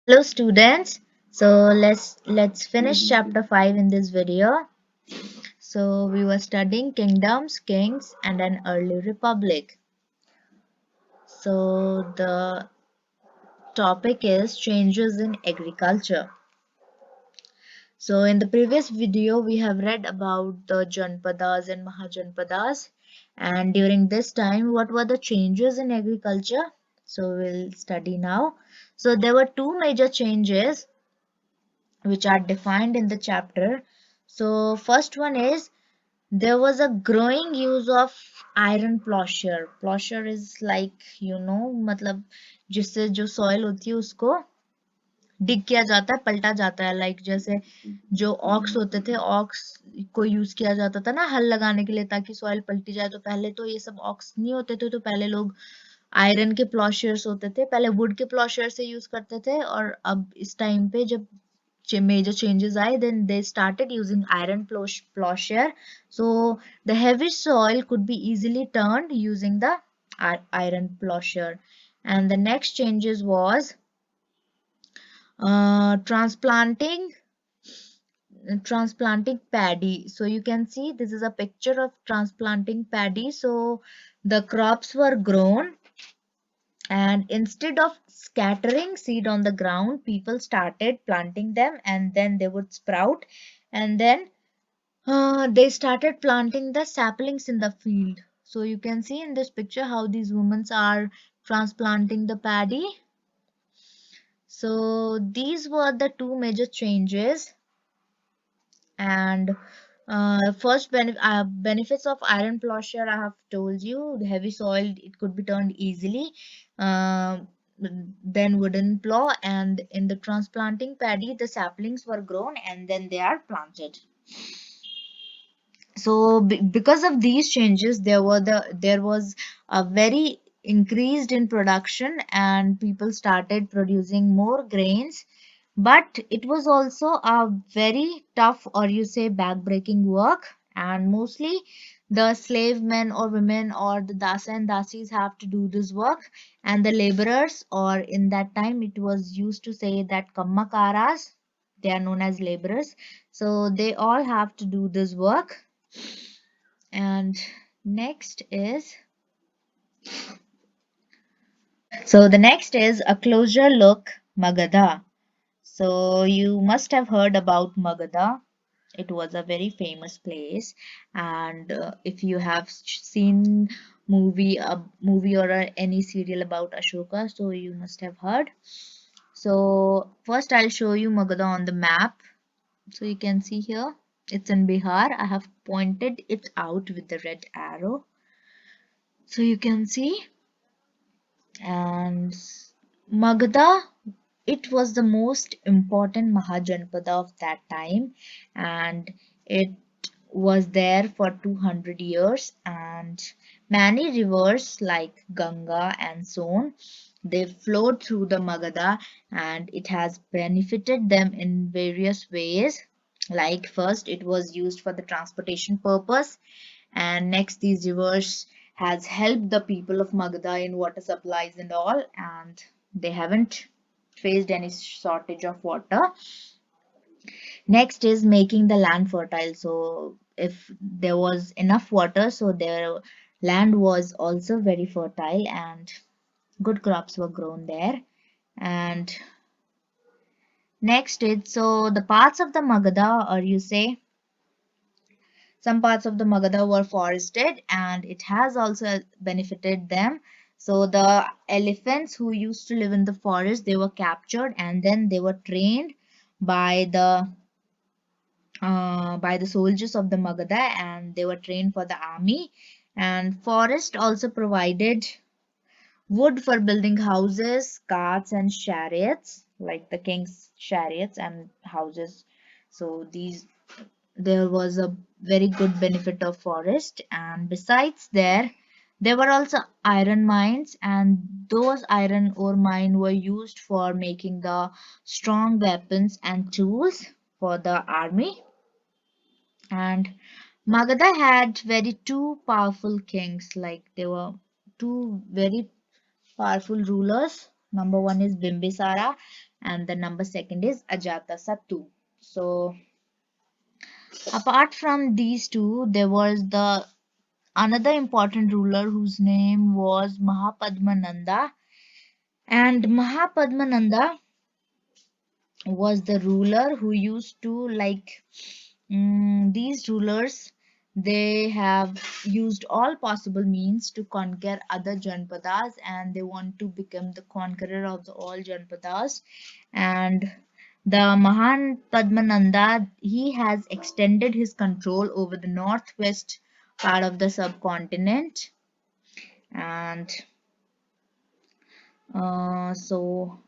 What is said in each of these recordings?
Hello students. So let's finish chapter 5 in this video. So we were studying kingdoms, kings and an early republic. So the topic is changes in agriculture. So in the previous video we have read about the Janpadas and Mahajanpadas, and during this time what were the changes in agriculture? So we'll study now. So there were two major changes which are defined in the chapter. So first one is there was a growing use of iron plowshare. Plowshare is like मतलब जिससे जो soil होती है उसको dig किया जाता है, पलटा जाता है, like जैसे जो ऑक्स होते थे, ऑक्स को यूज किया जाता था ना हल लगाने के लिए ताकि सॉइल पलटी जाए। तो पहले तो ये सब ऑक्स नहीं होते थे, तो पहले लोग आयरन के प्लॉशर्स होते थे, पहले वुड के प्लॉशर से यूज करते थे, और अब इस टाइम पे जब major changes आए, then they started using iron plowshare. So the heavy soil could be easily turned using the iron plowshare. And the next changes was transplanting paddy. So you can see this is a picture of transplanting paddy. So the crops were grown, and instead of scattering seed on the ground, people started planting them, and then they would sprout, and then they started planting the saplings in the field. So you can see in this picture how these women are transplanting the paddy. So these were the two major changes. And first benefits of iron plowshare I have told you. The heavy soil, it could be turned easily. Uh, then wooden plow, and in the transplanting paddy the saplings were grown and then they are planted. So because of these changes there was a very increased in production, and people started producing more grains. But it was also a very tough, or you say backbreaking work, and mostly the slave men or women or the dasa and dasis have to do this work, and the laborers, or in that time it was used to say that kammakaras, they are known as laborers. So they all have to do this work. And next is the next is a closer look, Magadha. So you must have heard about Magadha. It was a very famous place, and if you have seen movie or any serial about Ashoka, so you must have heard. So first I'll show you Magadha on the map. So you can see here it's in Bihar. I have pointed it out with the red arrow. So you can see. And Magadha, it was the most important Mahajanpada of that time, and it was there for 200 years, and many rivers like Ganga and Son, they flowed through the Magadha, and it has benefited them in various ways. Like first it was used for the transportation purpose, and next these rivers has helped the people of Magadha in water supplies and all, and they haven't faced any shortage of water. Next is making the land fertile. So if there was enough water, so their land was also very fertile and good crops were grown there. And next is the parts of the Magadha, or you say some parts of the Magadha were forested, and it has also benefited them. So the elephants who used to live in the forest, they were captured and then they were trained by the soldiers of the Magadha, and they were trained for the army. And forest also provided wood for building houses, carts, and chariots, like the king's chariots and houses. So these there was a very good benefit of forest. And besides there were also iron mines, and those iron ore mines were used for making the strong weapons and tools for the army. And Magadha had very two powerful kings, like there were two very powerful rulers. Number one is Bimbisara, and the number second is Ajatasattu. So apart from these two, there was the another important ruler whose name was Mahapadmananda, and Mahapadmananda was the ruler who used to these rulers, they have used all possible means to conquer other Janpadas, and they want to become the conqueror of the all Janpadas. And the Mahan Padmananda, he has extended his control over the northwest part of the subcontinent. And so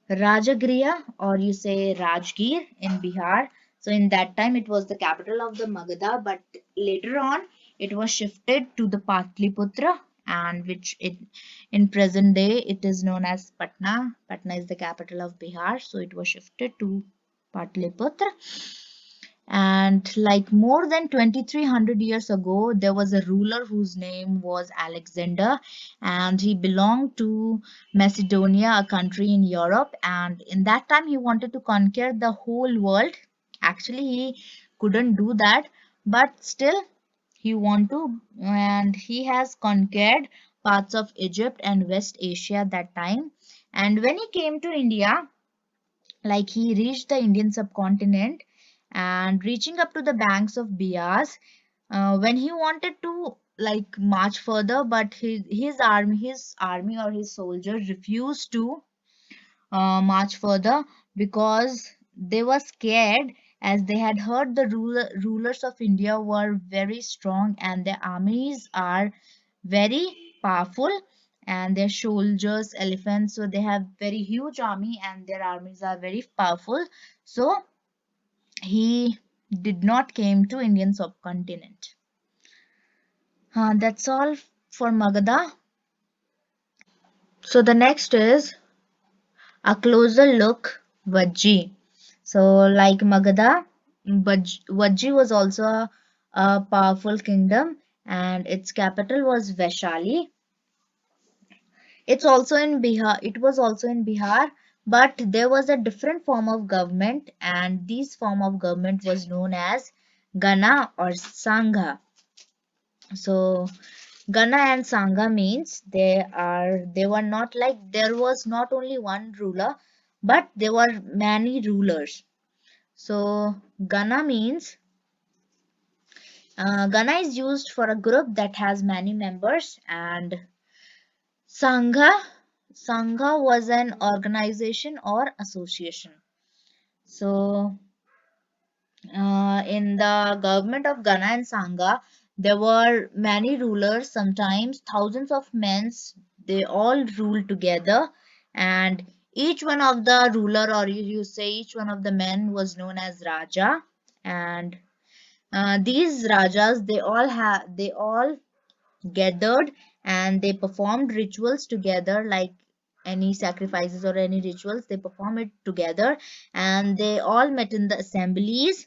Rajagriha, or you say Rajgir in Bihar. So in that time it was the capital of the Magadha, but later on it was shifted to the Patliputra, and which in present day it is known as Patna. Patna is the capital of Bihar, so it was shifted to Patliputra. And like more than 2300 years ago, there was a ruler whose name was Alexander, and he belonged to Macedonia, a country in Europe. And in that time, he wanted to conquer the whole world. Actually, he couldn't do that, but still, he want to, and he has conquered parts of Egypt and West Asia that time. And when he came to India, like he reached the Indian subcontinent and reaching up to the banks of Bias, when he wanted to like march further, but his army or his soldiers refused to march further because they were scared, as they had heard the rulers of India were very strong and their armies are very powerful, and their soldiers elephants, so they have very huge army and their armies are very powerful. So he did not came to Indian subcontinent. That's all for Magadha. So the next is a closer look Vajji. So like Magadha, Vajji was also a powerful kingdom, and its capital was Vaishali. It was also in Bihar, but there was a different form of government, and this form of government was known as Gana or Sangha. So Gana and Sangha means they were not like there was not only one ruler, but there were many rulers. So Gana is used for a group that has many members, and Sangha Sangha was an organization or association. So in the government of Ghana and Sangha, there were many rulers, sometimes thousands of men. They all ruled together, and each one of the ruler, or you say each one of the men, was known as Raja. And these Rajas, they all gathered and they performed rituals together, like any sacrifices or any rituals, they perform it together, and they all met in the assemblies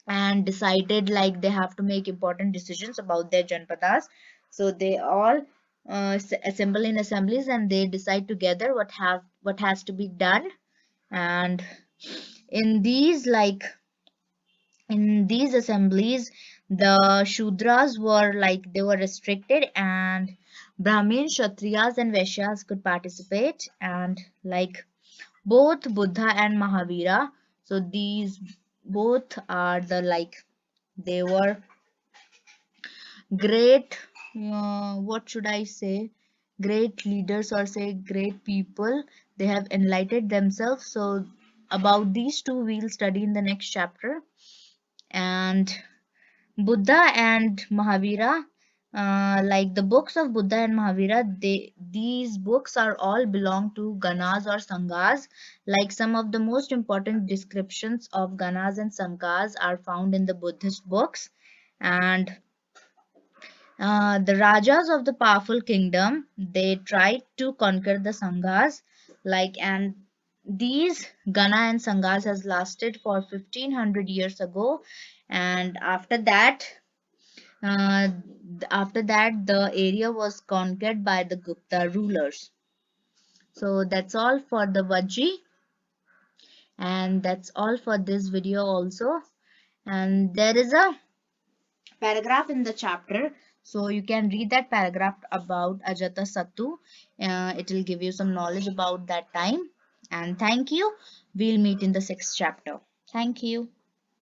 and decided like they have to make important decisions about their janpadas. So they all assemble in assemblies and they decide together what has to be done. And in these like in these assemblies, the Shudras were like they were restricted, and Brahmins, Kshatriyas, and Vaishyas could participate. And like both Buddha and Mahavira, so these both are the like they were great, what should I say, great leaders, or say great people. They have enlightened themselves. So about these two we'll study in the next chapter. And Buddha and Mahavira, like the books of Buddha and Mahavira, these books are all belong to Ganas or Sanghas. Like some of the most important descriptions of Ganas and Sanghas are found in the Buddhist books. And the Rajas of the powerful kingdom, they tried to conquer the Sanghas, and these Gana and Sanghas has lasted for 1500 years ago, and after that the area was conquered by the Gupta rulers. So that's all for the Vajji, and that's all for this video also. And there is a paragraph in the chapter, so you can read that paragraph about Ajata Sattu. It will give you some knowledge about that time. And thank you. We'll meet in the sixth chapter. Thank you.